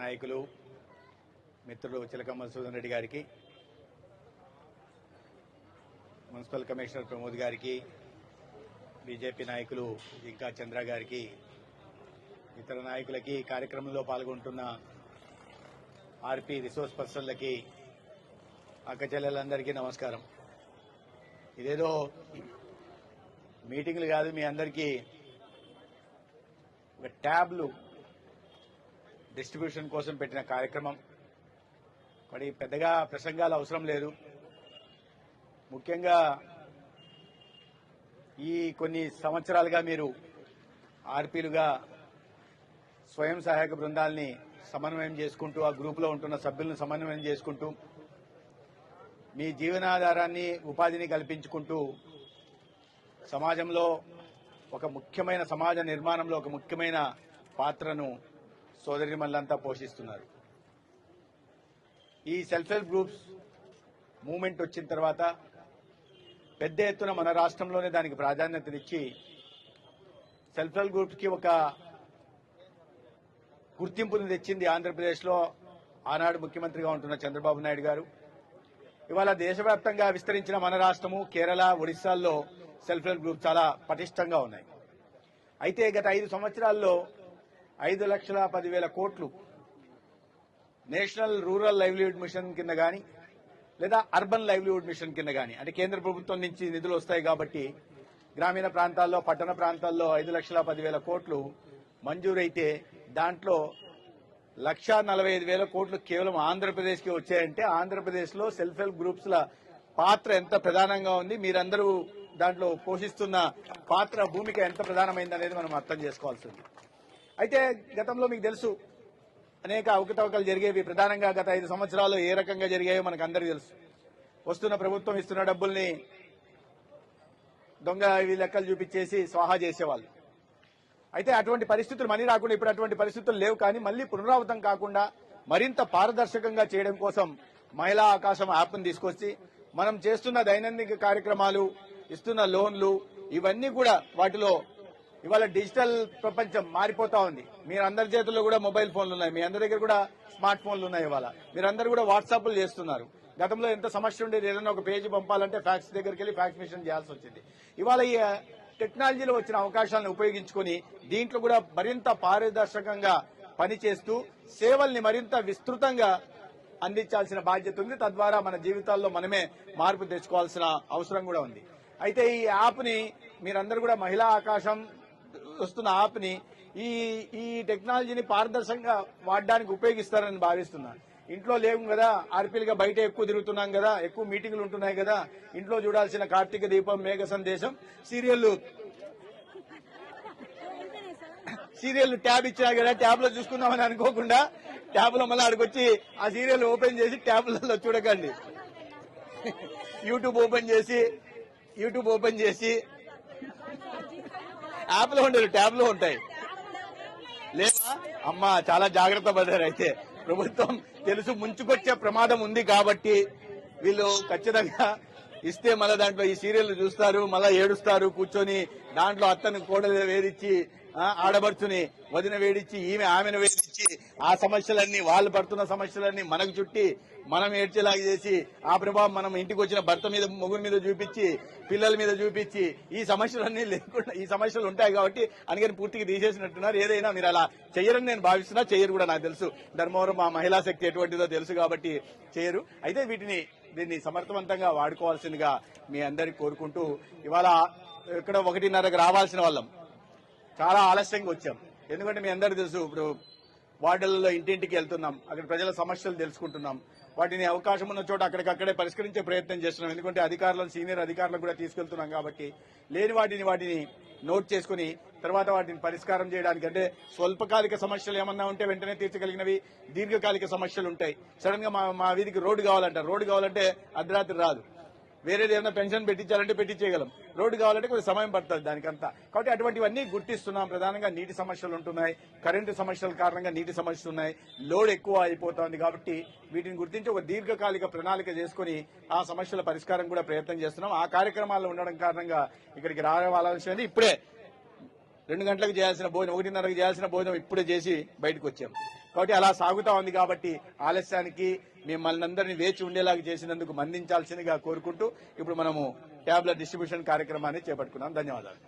నాయకులు మిత్రులు చిలకమ్మ మధుసూదన్ రెడ్డి గారికి, మున్సిపల్ కమిషనర్ ప్రమోద్ గారికి, బీజేపీ నాయకులు ఇంకా చంద్ర గారికి, ఇతర నాయకులకి, కార్యక్రమంలో పాల్గొంటున్న ఆర్పీ రిసోర్స్ పర్సన్లకి, అక్క చెల్లెలందరికీ నమస్కారం. ఇదేదో మీటింగ్లు కాదు, మీ అందరికీ ఒక ట్యాబ్లు డిస్ట్రిబ్యూషన్ కోసం పెట్టిన కార్యక్రమం. మరి పెద్దగా ప్రసంగాలు అవసరం లేదు. ముఖ్యంగా ఈ కొన్ని సంవత్సరాలుగా మీరు ఆర్పీలుగా స్వయం సహాయక బృందాల్ని సమన్వయం చేసుకుంటూ, ఆ గ్రూపులో ఉంటున్న సభ్యులను సమన్వయం చేసుకుంటూ, మీ జీవనాధారాన్ని, ఉపాధిని కల్పించుకుంటూ సమాజంలో ఒక ముఖ్యమైన సమాజ నిర్మాణంలో ఒక ముఖ్యమైన పాత్రను సోదరిమణులంతా పోషిస్తున్నారు. ఈ సెల్ఫ్ హెల్ప్ గ్రూప్స్ మూవ్మెంట్ వచ్చిన తర్వాత పెద్ద ఎత్తున మన రాష్ట్రంలోనే దానికి ప్రాధాన్యతనిచ్చి సెల్ఫ్ హెల్ప్ గ్రూప్స్ కి ఒక గుర్తింపును తెచ్చింది ఆంధ్రప్రదేశ్లో ఆనాడు ముఖ్యమంత్రిగా ఉంటున్న చంద్రబాబు నాయుడు గారు. ఇవాళ దేశవ్యాప్తంగా విస్తరించిన మన రాష్ట్రము, కేరళ, ఒడిశాల్లో సెల్ఫ్ హెల్ప్ గ్రూప్ చాలా పటిష్టంగా ఉన్నాయి. అయితే గత 5 సంవత్సరాల్లో 5,10,000 కోట్లు నేషనల్ రూరల్ లైవ్లీహుడ్ మిషన్ కింద గాని లేదా అర్బన్ లైవ్లీహుడ్ మిషన్ కింద గాని, అంటే కేంద్ర ప్రభుత్వం నుంచి నిధులు వస్తాయి కాబట్టి గ్రామీణ ప్రాంతాల్లో, పట్టణ ప్రాంతాల్లో 5,10,000 కోట్లు మంజూరైతే దాంట్లో 1,45,000 కోట్లు కేవలం ఆంధ్రప్రదేశ్ కి వచ్చాయంటే ఆంధ్రప్రదేశ్ లో సెల్ఫ్ హెల్ప్ గ్రూప్స్ ల పాత్ర ఎంత ప్రధానంగా ఉంది, మీరందరూ దాంట్లో పోషిస్తున్న పాత్ర, భూమిక ఎంత ప్రధానమైంది అనేది మనం అర్థం చేసుకోవాల్సి ఉంది. అయితే గతంలో మీకు తెలుసు అనేక అవకతవకలు జరిగేవి. ప్రధానంగా గత 5 సంవత్సరాలు ఏ రకంగా జరిగాయో మనకు అందరికీ తెలుసు. వస్తున్న ప్రభుత్వం ఇస్తున్న డబ్బుల్ని దొంగ లెక్కలు చూపించేసి స్వాహా చేసేవాళ్ళు. అయితే అటువంటి పరిస్థితులు మనీ రాకుండా ఇప్పుడు అటువంటి పరిస్థితులు లేవు. కానీ మళ్లీ పునరావృతం కాకుండా మరింత పారదర్శకంగా చేయడం కోసం మహిళా ఆకాశం యాప్ను తీసుకొచ్చి మనం చేస్తున్న దైనందిక కార్యక్రమాలు, ఇస్తున్న లోన్లు, ఇవన్నీ కూడా వాటిలో ఇవాళ డిజిటల్ ప్రపంచం మారిపోతా ఉంది. మీరందరి చేతుల్లో కూడా మొబైల్ ఫోన్లు ఉన్నాయి, మీ అందరి దగ్గర కూడా స్మార్ట్ ఫోన్లు ఉన్నాయి. ఇవాళ మీరందరూ కూడా వాట్సాప్లు చేస్తున్నారు. గతంలో ఎంత సమస్య ఉండేది, ఏదైనా ఒక పేజీ పంపాలంటే ఫ్యాక్స్ దగ్గరికి వెళ్లి ఫ్యాక్స్ మిషన్ చేయాల్సి వచ్చింది. ఇవాళ ఈ టెక్నాలజీలో వచ్చిన అవకాశాలను ఉపయోగించుకుని దీంట్లో కూడా మరింత పారదర్శకంగా పనిచేస్తూ సేవల్ని మరింత విస్తృతంగా అందించాల్సిన బాధ్యత ఉంది. తద్వారా మన జీవితాల్లో మనమే మార్పు తెచ్చుకోవాల్సిన అవసరం కూడా ఉంది. అయితే ఈ యాప్ ని మీరందరూ కూడా మహిళా ఆకాశం వస్తున్న యాప్ ని ఈ టెక్నాలజీని పారదర్శకంగా వాడడానికి ఉపయోగిస్తారని భావిస్తున్నాను. ఇంట్లో లేవు కదా, ఆర్పీలుగా బయట ఎక్కువ తిరుగుతున్నాం కదా, ఎక్కువ మీటింగులు ఉంటున్నాయి కదా, ఇంట్లో చూడాల్సిన కార్తీక దీపం, మేఘ సందేశం సీరియల్ ట్యాబ్ ఇచ్చినా కదా, ట్యాబ్ లో చూసుకుందామని అనుకోకుండా ట్యాబ్ లో మళ్ళీ అక్కడికొచ్చి ఆ సీరియల్ ఓపెన్ చేసి ట్యాబ్లలో చూడకండి. యూట్యూబ్ ఓపెన్ చేసి యాప్ లో ఉండరు, ట్యాబ్ లో ఉంటాయి. లేదా అమ్మా చాలా జాగ్రత్త పడ్డారు. అయితే ప్రభుత్వం తెలుసు ముంచుకొచ్చే ప్రమాదం ఉంది కాబట్టి వీళ్ళు ఖచ్చితంగా ఇస్తే మళ్ళీ దాంట్లో ఈ సీరియల్ చూస్తారు, మళ్ళా ఏడుస్తారు కూర్చొని. దాంట్లో అత్తను కోడలు వేధించి, ఆడబడుచుని వదిన వేడిచ్చి, ఆమెను వేధించి, ఆ సమస్యలన్నీ, వాళ్ళు పడుతున్న సమస్యలన్నీ మనకు చుట్టి మనం ఏడ్చేలాగా చేసి ఆ ప్రభావం మనం ఇంటికి వచ్చిన భర్త మీద, మొగుడి మీద చూపించి, పిల్లల మీద చూపించి ఈ సమస్యలన్నీ లేకుండా, ఈ సమస్యలు ఉంటాయి కాబట్టి అందుకని పూర్తిగా తీసేసినట్టున్నారు. ఏదైనా మీరు అలా చెయ్యరని నేను భావిస్తున్నా, చెయ్యరు కూడా నాకు తెలుసు. ధర్మవరం మా మహిళా శక్తి ఎటువంటిదో తెలుసు కాబట్టి చేయరు. అయితే దీన్ని సమర్థవంతంగా వాడుకోవాల్సిందిగా మీ అందరికి కోరుకుంటూ, ఇవాళ ఇక్కడ 1:30కి రావాల్సిన వాళ్ళం చాలా ఆలస్యంగా వచ్చాం. ఎందుకంటే మీ అందరికీ తెలుసు, ఇప్పుడు వార్డులలో ఇంటింటికి వెళ్తున్నాం, అక్కడ ప్రజల సమస్యలు తెలుసుకుంటున్నాం, వాటిని అవకాశం ఉన్న చోట అక్కడికక్కడే పరిష్కరించే ప్రయత్నం చేస్తున్నాం. ఎందుకంటే అధికారులను, సీనియర్ అధికారులను కూడా తీసుకెళ్తున్నాం కాబట్టి లేని వాటిని నోట్ చేసుకుని తర్వాత వాటిని పరిష్కారం చేయడానికి, అంటే స్వల్పకాలిక సమస్యలు ఏమన్నా ఉంటే వెంటనే తీర్చగలిగినవి, దీర్ఘకాలిక సమస్యలు ఉంటాయి. సడన్ గా మా వీధికి రోడ్డు కావాలంటే అర్ధరాత్రి రాదు. వేరేది ఏమైనా పెన్షన్ పెట్టించాలంటే పెట్టించేయగలం, రోడ్డు కావాలంటే కొంచెం సమయం పడుతుంది దానికంతా. కాబట్టి అటువంటివన్నీ గుర్తిస్తున్నాం. ప్రధానంగా నీటి సమస్యలు ఉంటున్నాయి, కరెంటు సమస్యల కారణంగా నీటి సమస్యలు ఉన్నాయి, లోడ్ ఎక్కువ అయిపోతుంది. కాబట్టి వీటిని గుర్తించి ఒక దీర్ఘకాలిక ప్రణాళిక చేసుకుని ఆ సమస్యల పరిష్కారం కూడా ప్రయత్నం చేస్తున్నాం. ఆ కార్యక్రమాల్లో ఉండడం కారణంగా ఇక్కడికి రావాల్సింది. ఇప్పుడే 2 గంటలకు చేయాల్సిన భోజనం 1:30కి చేయాల్సిన భోజనం ఇప్పుడే చేసి బయటకు వచ్చాం. కాబట్టి అలా సాగుతా ఉంది. కాబట్టి ఆలస్యానికి మిమ్మల్ని అందరినీ వేచి ఉండేలాగా చేసినందుకు మన్నించాల్సిందిగా కోరుకుంటూ ఇప్పుడు మనము ట్యాబ్ల డిస్ట్రిబ్యూషన్ కార్యక్రమాన్ని చేపట్టుకున్నాం. ధన్యవాదాలు.